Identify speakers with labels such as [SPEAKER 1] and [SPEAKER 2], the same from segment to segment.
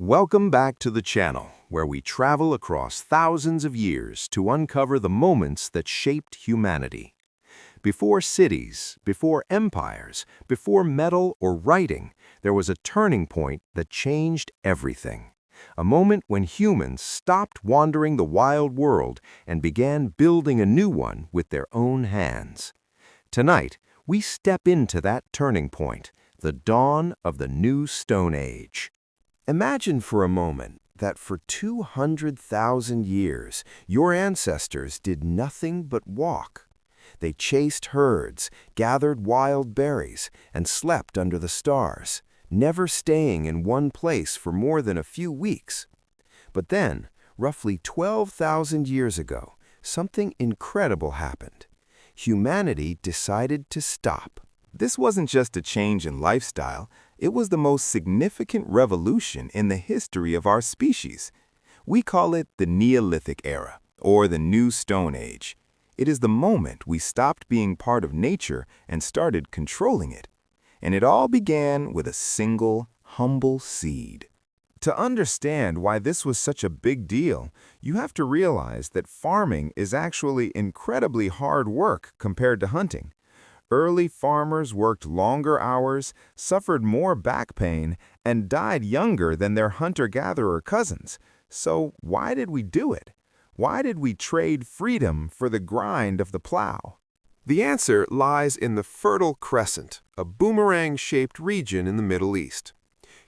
[SPEAKER 1] Welcome back to the channel, where we travel across thousands of years to uncover the moments that shaped humanity. Before cities, before empires, before metal or writing, there was a turning point that changed everything. A moment when humans stopped wandering the wild world and began building a new one with their own hands. Tonight, we step into that turning point, the dawn of the new Stone Age. Imagine for a moment that for 200,000 years, your ancestors did nothing but walk. They chased herds, gathered wild berries, and slept under the stars, never staying in one place for more than a few weeks. But then, roughly 12,000 years ago, something incredible happened. Humanity decided to stop.
[SPEAKER 2] This wasn't just a change in lifestyle, it was the most significant revolution in the history of our species. We call it the Neolithic era, or the New Stone Age. It is the moment we stopped being part of nature and started controlling it. And it all began with a single, humble seed. To understand why this was such a big deal, you have to realize that farming is actually incredibly hard work compared to hunting. Early farmers worked longer hours, suffered more back pain, and died younger than their hunter-gatherer cousins. So why did we do it? Why did we trade freedom for the grind of the plow?
[SPEAKER 3] The answer lies in the Fertile Crescent, a boomerang-shaped region in the Middle East.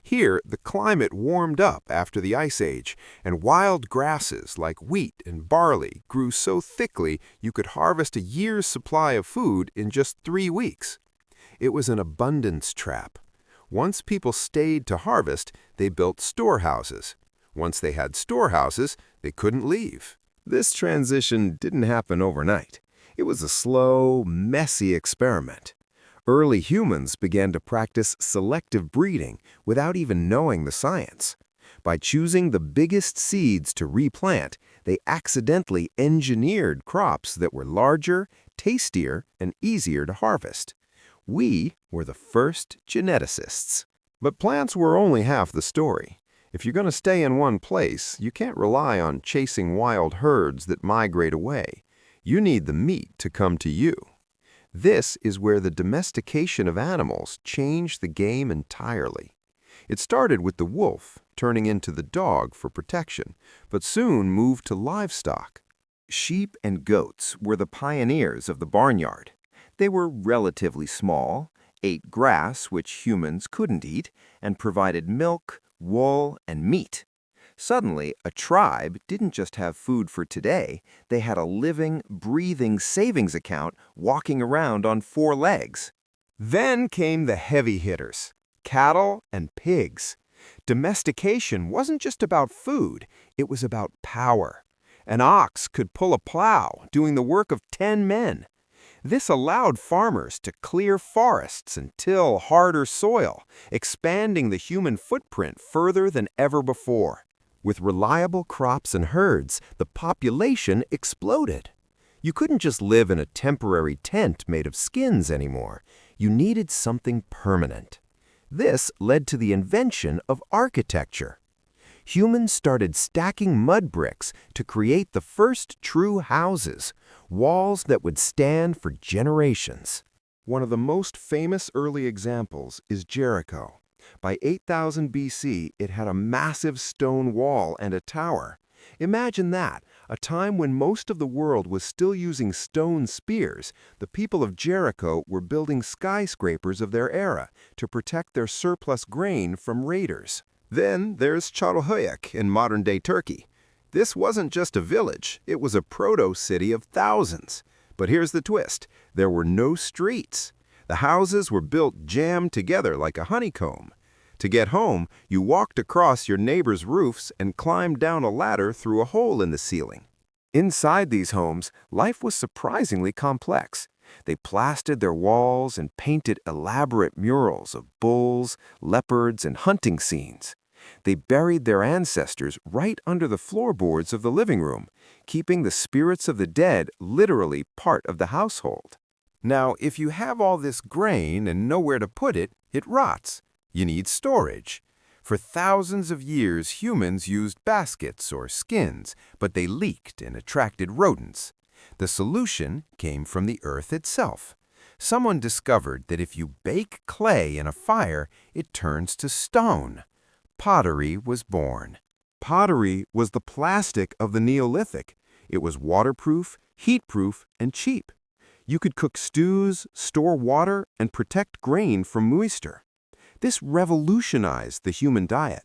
[SPEAKER 3] Here, the climate warmed up after the Ice Age, and wild grasses like wheat and barley grew so thickly you could harvest a year's supply of food in just 3 weeks. It was an abundance trap. Once people stayed to harvest, they built storehouses. Once they had storehouses, they couldn't leave. This transition didn't happen overnight. It was a slow, messy experiment. Early humans began to practice selective breeding without even knowing the science. By choosing the biggest seeds to replant, they accidentally engineered crops that were larger, tastier, and easier to harvest. We were the first geneticists. But plants were only half the story. If you're going to stay in one place, you can't rely on chasing wild herds that migrate away. You need the meat to come to you. This is where the domestication of animals changed the game entirely. It started with the wolf, turning into the dog for protection, but soon moved to livestock. Sheep and goats were the pioneers of the barnyard. They were relatively small, ate grass which humans couldn't eat, and provided milk, wool, and meat. Suddenly, a tribe didn't just have food for today, they had a living, breathing savings account walking around on 4 legs. Then came the heavy hitters, cattle and pigs. Domestication wasn't just about food, it was about power. An ox could pull a plow, doing the work of 10 men. This allowed farmers to clear forests and till harder soil, expanding the human footprint further than ever before. With reliable crops and herds, the population exploded. You couldn't just live in a temporary tent made of skins anymore. You needed something permanent. This led to the invention of architecture. Humans started stacking mud bricks to create the first true houses, walls that would stand for generations. One of the most famous early examples is Jericho. By 8000 BC, it had a massive stone wall and a tower. Imagine that, a time when most of the world was still using stone spears, the people of Jericho were building skyscrapers of their era to protect their surplus grain from raiders. Then there's Çatalhöyük in modern-day Turkey. This wasn't just a village, it was a proto-city of thousands. But here's the twist, there were no streets. The houses were built jammed together like a honeycomb. To get home, you walked across your neighbor's roofs and climbed down a ladder through a hole in the ceiling. Inside these homes, life was surprisingly complex. They plastered their walls and painted elaborate murals of bulls, leopards, and hunting scenes. They buried their ancestors right under the floorboards of the living room, keeping the spirits of the dead literally part of the household. Now, if you have all this grain and nowhere to put it, it rots. You need storage.
[SPEAKER 1] For thousands of years, humans used baskets or skins, but they leaked and attracted rodents. The solution came from the earth itself. Someone discovered that if you bake clay in a fire, it turns to stone. Pottery was born. Pottery was the plastic of the Neolithic. It was waterproof, heat-proof, and cheap. You could cook stews, store water, and protect grain from moisture. This revolutionized the human diet.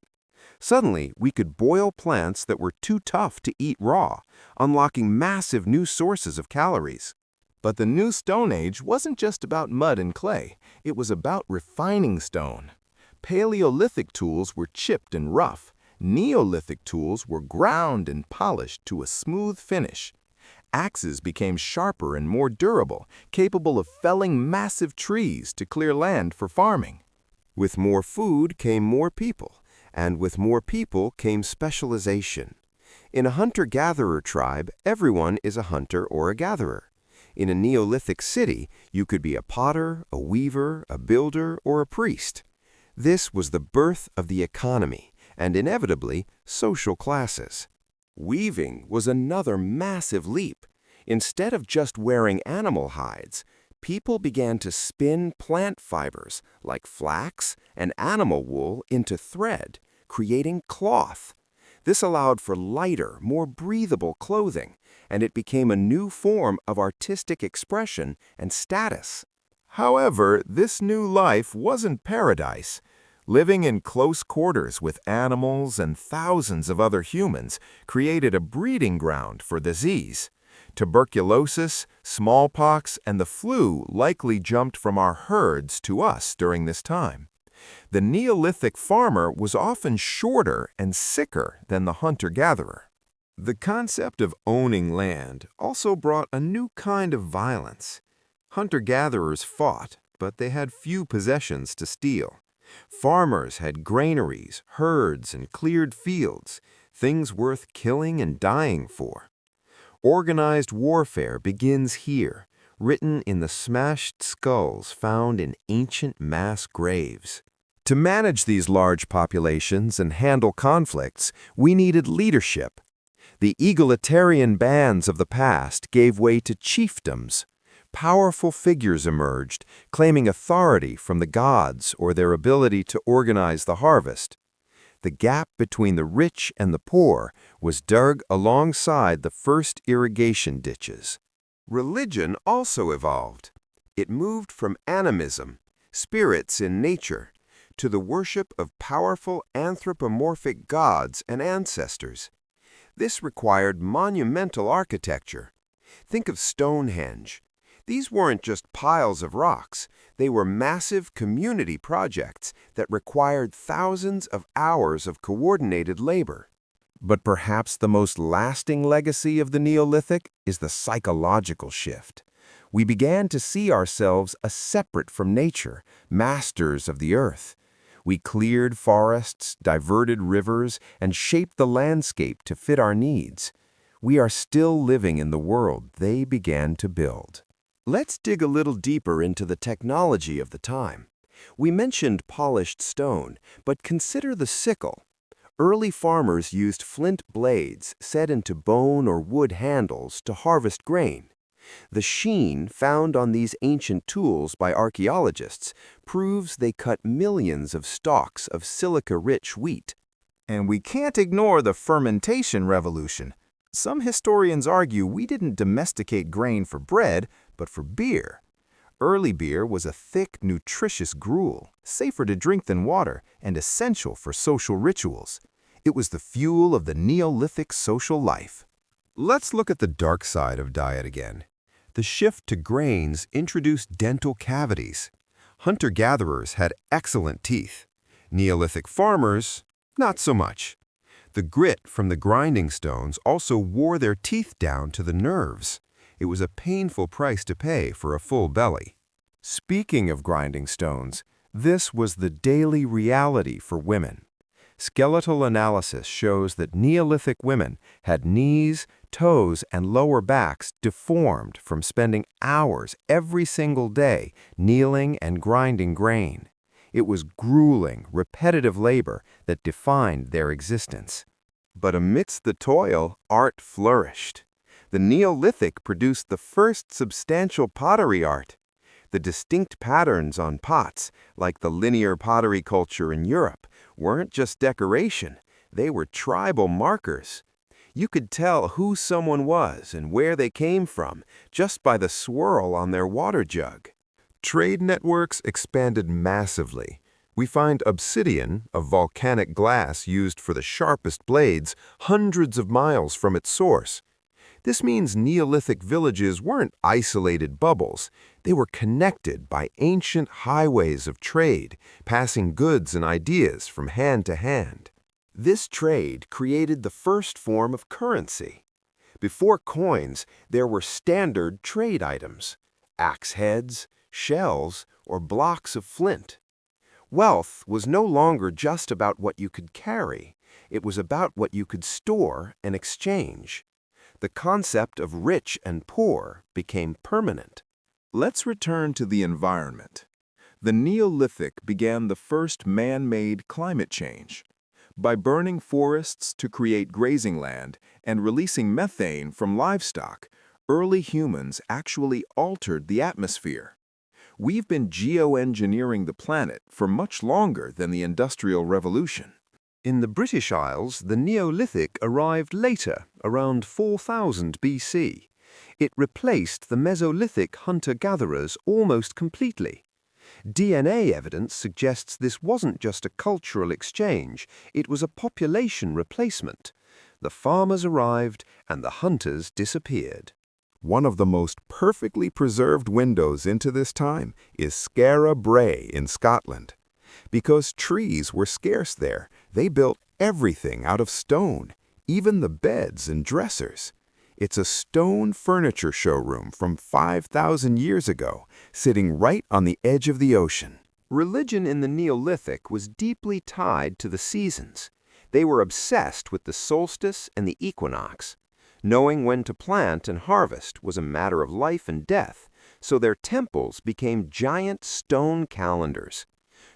[SPEAKER 1] Suddenly, we could boil plants that were too tough to eat raw, unlocking massive new sources of calories.
[SPEAKER 2] But the new Stone Age wasn't just about mud and clay. It was about refining stone. Paleolithic tools were chipped and rough. Neolithic tools were ground and polished to a smooth finish. Axes became sharper and more durable, capable of felling massive trees to clear land for farming.
[SPEAKER 1] With more food came more people, and with more people came specialization. In a hunter-gatherer tribe, everyone is a hunter or a gatherer. In a Neolithic city, you could be a potter, a weaver, a builder, or a priest. This was the birth of the economy, and inevitably, social classes. Weaving was another massive leap. Instead of just wearing animal hides, people began to spin plant fibers like flax and animal wool into thread, creating cloth. This allowed for lighter, more breathable clothing, and it became a new form of artistic expression and status.
[SPEAKER 2] However, this new life wasn't paradise. Living in close quarters with animals and thousands of other humans created a breeding ground for disease. Tuberculosis, smallpox, and the flu likely jumped from our herds to us during this time. The Neolithic farmer was often shorter and sicker than the hunter-gatherer.
[SPEAKER 3] The concept of owning land also brought a new kind of violence. Hunter-gatherers fought, but they had few possessions to steal. Farmers had granaries, herds, and cleared fields, things worth killing and dying for. Organized warfare begins here, written in the smashed skulls found in ancient mass graves. To manage these large populations and handle conflicts, we needed leadership. The egalitarian bands of the past gave way to chiefdoms. Powerful figures emerged, claiming authority from the gods or their ability to organize the harvest. The gap between the rich and the poor was dug alongside the first irrigation ditches. Religion also evolved. It moved from animism, spirits in nature, to the worship of powerful anthropomorphic gods and ancestors. This required monumental architecture. Think of Stonehenge. These weren't just piles of rocks. They were massive community projects that required thousands of hours of coordinated labor. But perhaps the most lasting legacy of the Neolithic is the psychological shift. We began to see ourselves as separate from nature, masters of the earth. We cleared forests, diverted rivers, and shaped the landscape to fit our needs. We are still living in the world they began to build. Let's dig a little deeper into the technology of the time. We mentioned polished stone, but consider the sickle. Early farmers used flint blades set into bone or wood handles to harvest grain. The sheen found on these ancient tools by archaeologists proves they cut millions of stalks of silica-rich wheat.
[SPEAKER 2] And we can't ignore the fermentation revolution. Some historians argue we didn't domesticate grain for bread, but for beer. Early beer was a thick, nutritious gruel, safer to drink than water, and essential for social rituals. It was the fuel of the Neolithic social life.
[SPEAKER 1] Let's look at the dark side of diet again. The shift to grains introduced dental cavities. Hunter-gatherers had excellent teeth. Neolithic farmers, not so much. The grit from the grinding stones also wore their teeth down to the nerves. It was a painful price to pay for a full belly. Speaking of grinding stones, this was the daily reality for women. Skeletal analysis shows that Neolithic women had knees, toes, and lower backs deformed from spending hours every single day kneeling and grinding grain. It was grueling, repetitive labor that defined their existence. But amidst the toil, art flourished. The Neolithic produced the first substantial pottery art. The distinct patterns on pots, like the linear pottery culture in Europe, weren't just decoration, they were tribal markers. You could tell who someone was and where they came from just by the swirl on their water jug.
[SPEAKER 3] Trade networks expanded massively. We find obsidian, a volcanic glass used for the sharpest blades, hundreds of miles from its source. This means Neolithic villages weren't isolated bubbles. They were connected by ancient highways of trade, passing goods and ideas from hand to hand. This trade created the first form of currency. Before coins, there were standard trade items: axe heads, shells, or blocks of flint. Wealth was no longer just about what you could carry. It was about what you could store and exchange. The concept of rich and poor became permanent.
[SPEAKER 2] Let's return to the environment. The Neolithic began the first man-made climate change. By burning forests to create grazing land and releasing methane from livestock, early humans actually altered the atmosphere. We've been geoengineering the planet for much longer than the Industrial Revolution.
[SPEAKER 1] In the British Isles, the Neolithic arrived later, around 4000 BC. It replaced the Mesolithic hunter-gatherers almost completely. DNA evidence suggests this wasn't just a cultural exchange, it was a population replacement. The farmers arrived and the hunters disappeared.
[SPEAKER 2] One of the most perfectly preserved windows into this time is Skara Brae in Scotland. Because trees were scarce there, they built everything out of stone, even the beds and dressers. It's a stone furniture showroom from 5,000 years ago, sitting right on the edge of the ocean.
[SPEAKER 1] Religion in the Neolithic was deeply tied to the seasons. They were obsessed with the solstice and the equinox. Knowing when to plant and harvest was a matter of life and death, so their temples became giant stone calendars.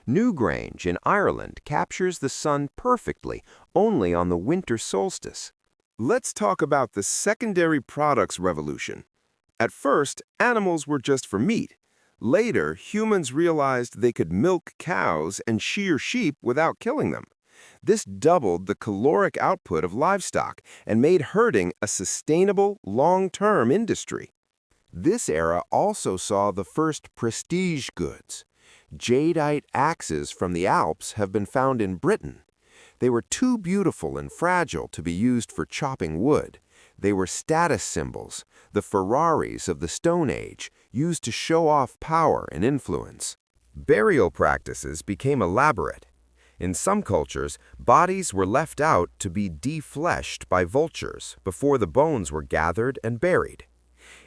[SPEAKER 1] Newgrange in Ireland captures the sun perfectly only on the winter solstice.
[SPEAKER 3] Let's talk about the secondary products revolution. At first, animals were just for meat. Later, humans realized they could milk cows and shear sheep without killing them. This doubled the caloric output of livestock and made herding a sustainable, long-term industry. This era also saw the first prestige goods. Jadeite axes from the Alps have been found in Britain. They were too beautiful and fragile to be used for chopping wood. They were status symbols, the Ferraris of the Stone Age, used to show off power and influence. Burial practices became elaborate. In some cultures, bodies were left out to be defleshed by vultures before the bones were gathered and buried.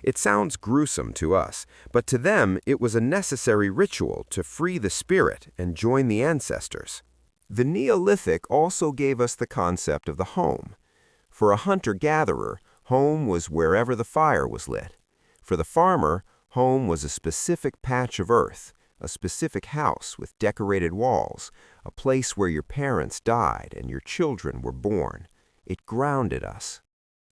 [SPEAKER 3] It sounds gruesome to us, but to them it was a necessary ritual to free the spirit and join the ancestors. The Neolithic also gave us the concept of the home. For a hunter-gatherer, home was wherever the fire was lit. For the farmer, home was a specific patch of earth, a specific house with decorated walls, a place where your parents died and your children were born. It grounded us.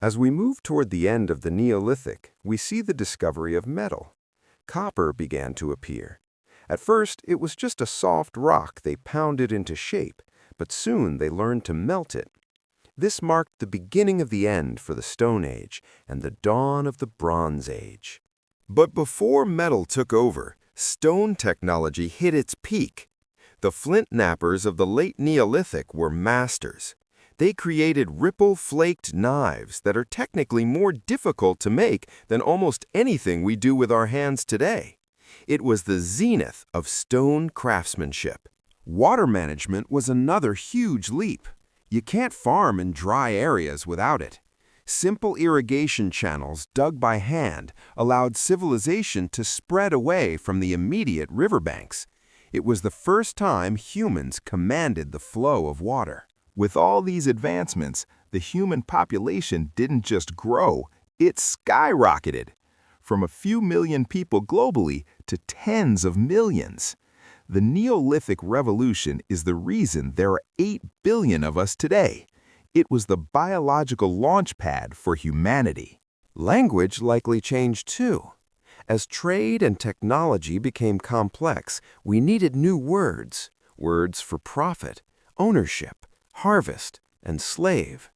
[SPEAKER 3] As we move toward the end of the Neolithic, we see the discovery of metal. Copper began to appear. At first, it was just a soft rock they pounded into shape, but soon they learned to melt it. This marked the beginning of the end for the Stone Age and the dawn of the Bronze Age. But before metal took over, stone technology hit its peak. The flint knappers of the late Neolithic were masters. They created ripple-flaked knives that are technically more difficult to make than almost anything we do with our hands today. It was the zenith of stone craftsmanship. Water management was another huge leap. You can't farm in dry areas without it. Simple irrigation channels dug by hand allowed civilization to spread away from the immediate riverbanks. It was the first time humans commanded the flow of water.
[SPEAKER 2] With all these advancements, the human population didn't just grow, it skyrocketed. From a few million people globally to tens of millions. The Neolithic Revolution is the reason there are 8 billion of us today. It was the biological launch pad for humanity.
[SPEAKER 1] Language likely changed too. As trade and technology became complex, we needed new words. Words for profit, ownership, harvest, and slave.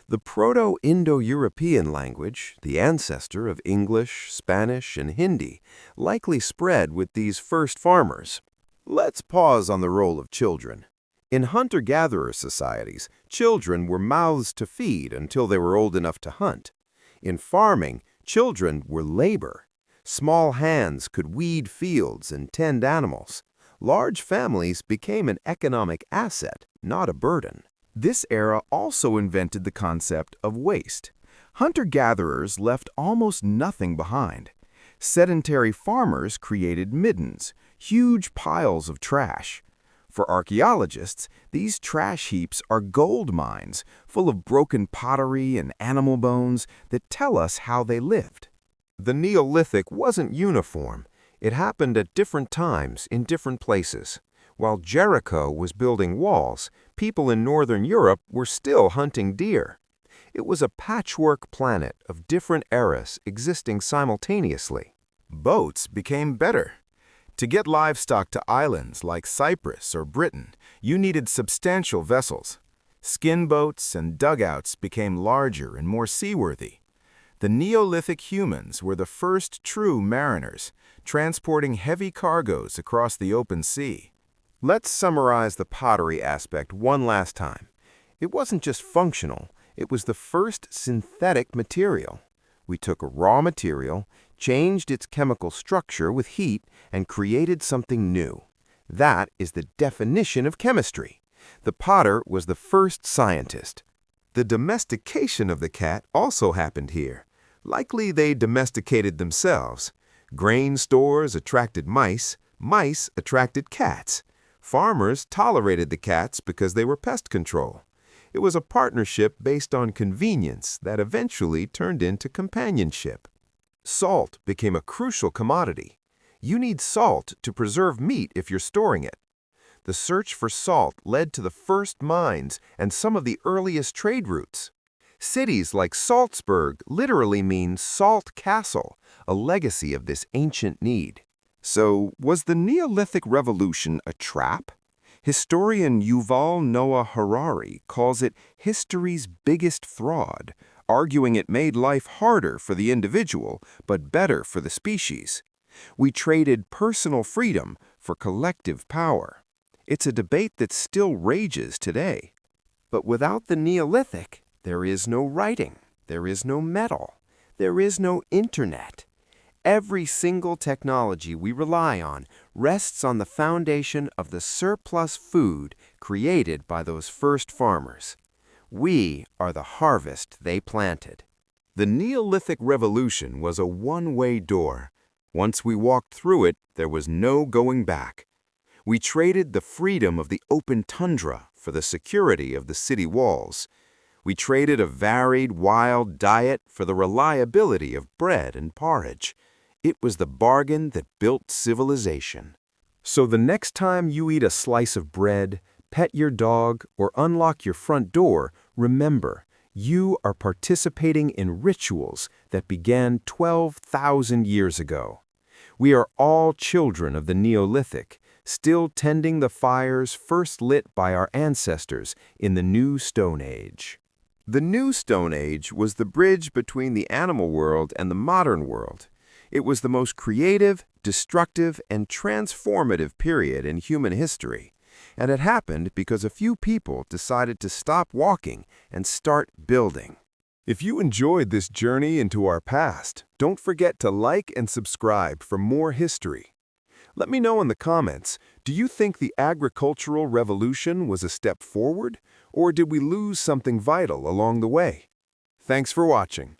[SPEAKER 1] The Proto-Indo-European language, the ancestor of English, Spanish, and Hindi, likely spread with these first farmers. Let's pause on the role of children. In hunter-gatherer societies, children were mouths to feed until they were old enough to hunt. In farming, children were labor. Small hands could weed fields and tend animals. Large families became an economic asset, not a burden.
[SPEAKER 2] This era also invented the concept of waste. Hunter-gatherers left almost nothing behind. Sedentary farmers created middens, huge piles of trash. For archaeologists, these trash heaps are gold mines full of broken pottery and animal bones that tell us how they lived.
[SPEAKER 1] The Neolithic wasn't uniform. It happened at different times in different places. While Jericho was building walls, people in northern Europe were still hunting deer. It was a patchwork planet of different eras existing simultaneously.
[SPEAKER 2] Boats became better. To get livestock to islands like Cyprus or Britain, you needed substantial vessels. Skin boats and dugouts became larger and more seaworthy. The Neolithic humans were the first true mariners, transporting heavy cargoes across the open sea.
[SPEAKER 1] Let's summarize the pottery aspect one last time. It wasn't just functional, it was the first synthetic material. We took a raw material, changed its chemical structure with heat, and created something new. That is the definition of chemistry. The potter was the first scientist. The domestication of the cat also happened here. Likely they domesticated themselves. Grain stores attracted mice, mice attracted cats. Farmers tolerated the cats because they were pest control. It was a partnership based on convenience that eventually turned into companionship. Salt became a crucial commodity. You need salt to preserve meat if you're storing it. The search for salt led to the first mines and some of the earliest trade routes. Cities like Salzburg literally mean salt castle, a legacy of this ancient need. So, was the Neolithic Revolution a trap? Historian Yuval Noah Harari calls it history's biggest fraud, arguing it made life harder for the individual, but better for the species. We traded personal freedom for collective power. It's a debate that still rages today. But without the Neolithic, there is no writing, there is no metal, there is no internet. Every single technology we rely on rests on the foundation of the surplus food created by those first farmers. We are the harvest they planted. The Neolithic Revolution was a one-way door. Once we walked through it, there was no going back. We traded the freedom of the open tundra for the security of the city walls. We traded a varied, wild diet for the reliability of bread and porridge. It was the bargain that built civilization. So the next time you eat a slice of bread, pet your dog, or unlock your front door, remember, you are participating in rituals that began 12,000 years ago. We are all children of the Neolithic, still tending the fires first lit by our ancestors in the New Stone Age. The New Stone Age was the bridge between the animal world and the modern world. It was the most creative, destructive, and transformative period in human history. And it happened because a few people decided to stop walking and start building. If you enjoyed this journey into our past, don't forget to like and subscribe for more history. Let me know in the comments, do you think the agricultural revolution was a step forward, or did we lose something vital along the way? Thanks for watching.